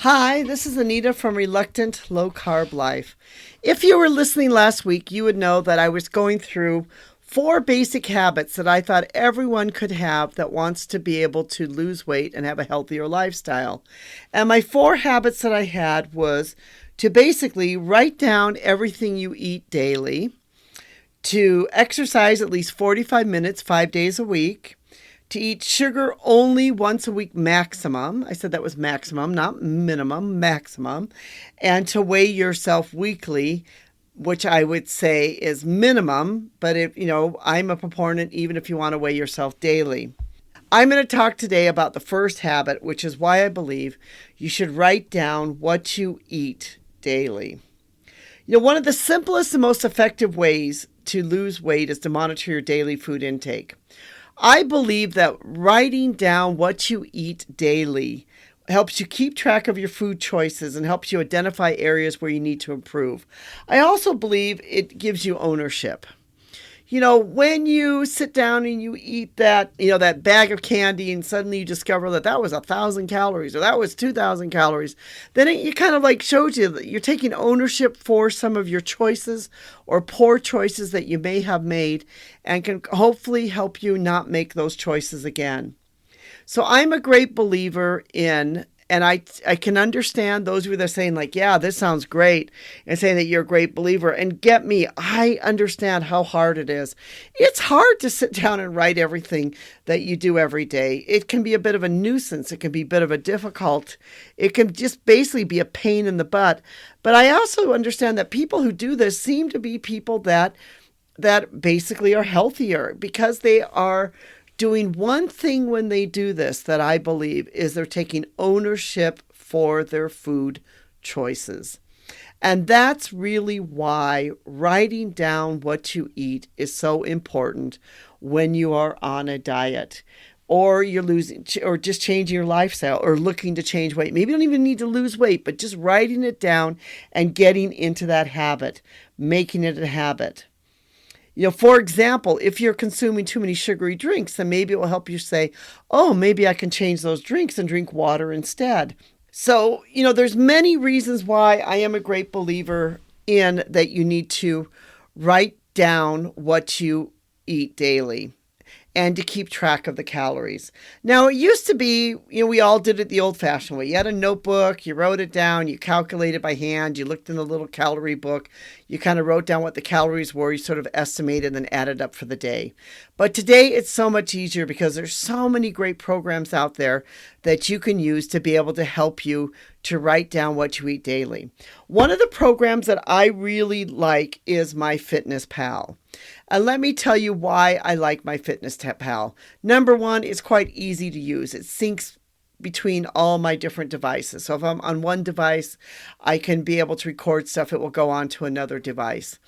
Hi, this is Anita from Reluctant Low Carb Life. If you were listening last week, you would know that I was going through 4 basic habits that I thought everyone could have that wants to be able to lose weight and have a healthier lifestyle. And my 4 habits that I had was to basically write down everything you eat daily, to exercise at least 45 minutes, 5 days a week, to eat sugar only once a week maximum. I said that was maximum, not minimum, maximum. And to weigh yourself weekly, which I would say is minimum, but I'm a proponent even if you want to weigh yourself daily. I'm going to talk today about the first habit, which is why I believe you should write down what you eat daily. One of the simplest and most effective ways to lose weight is to monitor your daily food intake. I believe that writing down what you eat daily helps you keep track of your food choices and helps you identify areas where you need to improve. I also believe it gives you ownership. When you sit down and you eat that bag of candy and suddenly you discover that was 1,000 calories or that was 2,000 calories, then it kind of like shows you that you're taking ownership for some of your choices or poor choices that you may have made and can hopefully help you not make those choices again. So I'm a great believer in, and I can understand those of you that are saying like, yeah, this sounds great, and saying that you're a great believer. And get me, I understand how hard it is. It's hard to sit down and write everything that you do every day. It can be a bit of a nuisance. It can be a bit of a difficult. It can just basically be a pain in the butt. But I also understand that people who do this seem to be people that basically are healthier because they are doing one thing when they do this that I believe is they're taking ownership for their food choices. And that's really why writing down what you eat is so important when you are on a diet or you're losing or just changing your lifestyle or looking to change weight. Maybe you don't even need to lose weight, but just writing it down and getting into that habit, making it a habit. For example, if you're consuming too many sugary drinks, then maybe it will help you say, oh, maybe I can change those drinks and drink water instead. So, there's many reasons why I am a great believer in that you need to write down what you eat daily and to keep track of the calories. Now, it used to be, we all did it the old-fashioned way. You had a notebook, you wrote it down, you calculated by hand, you looked in the little calorie book, you kind of wrote down what the calories were, you sort of estimated and then added up for the day. But today, it's so much easier because there's so many great programs out there that you can use to be able to help you to write down what you eat daily. One of the programs that I really like is MyFitnessPal. And let me tell you why I like MyFitnessPal. Number one, it's quite easy to use. It syncs between all my different devices. So if I'm on one device, I can be able to record stuff. It will go on to another device.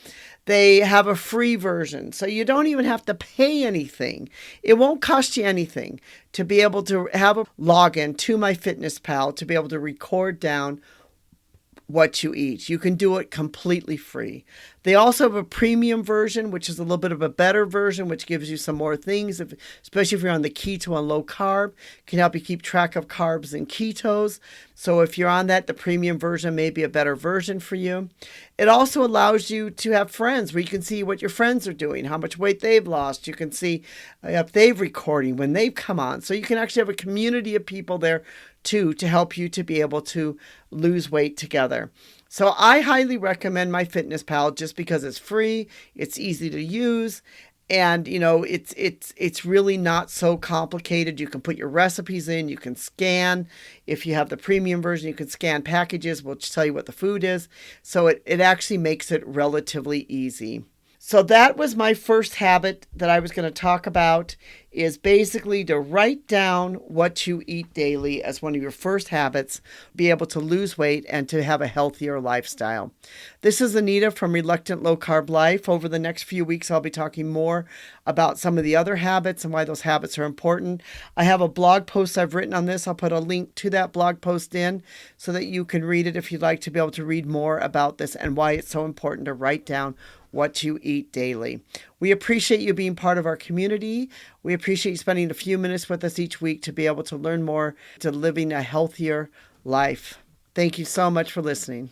They have a free version, so you don't even have to pay anything. It won't cost you anything to be able to have a login to MyFitnessPal to be able to record down what you eat. You can do it completely free. They also have a premium version, which is a little bit of a better version, which gives you some more things, especially if you're on the keto and low carb, can help you keep track of carbs and ketos. So if you're on that, the premium version may be a better version for you. It also allows you to have friends where you can see what your friends are doing, how much weight they've lost. You can see if they've recording, when they've come on. So you can actually have a community of people there too to help you to be able to lose weight together. So I highly recommend MyFitnessPal just because it's free, it's easy to use, and it's really not so complicated. You can put your recipes in, you can scan. If you have the premium version, you can scan packages, which tell you what the food is. So it actually makes it relatively easy. So that was my first habit that I was going to talk about, is basically to write down what you eat daily as one of your first habits, be able to lose weight and to have a healthier lifestyle. This is Anita from Reluctant Low Carb Life. Over the next few weeks, I'll be talking more about some of the other habits and why those habits are important. I have a blog post I've written on this. I'll put a link to that blog post in so that you can read it if you'd like to be able to read more about this and why it's so important to write down what you eat daily. We appreciate you being part of our community. We appreciate you spending a few minutes with us each week to be able to learn more to living a healthier life. Thank you so much for listening.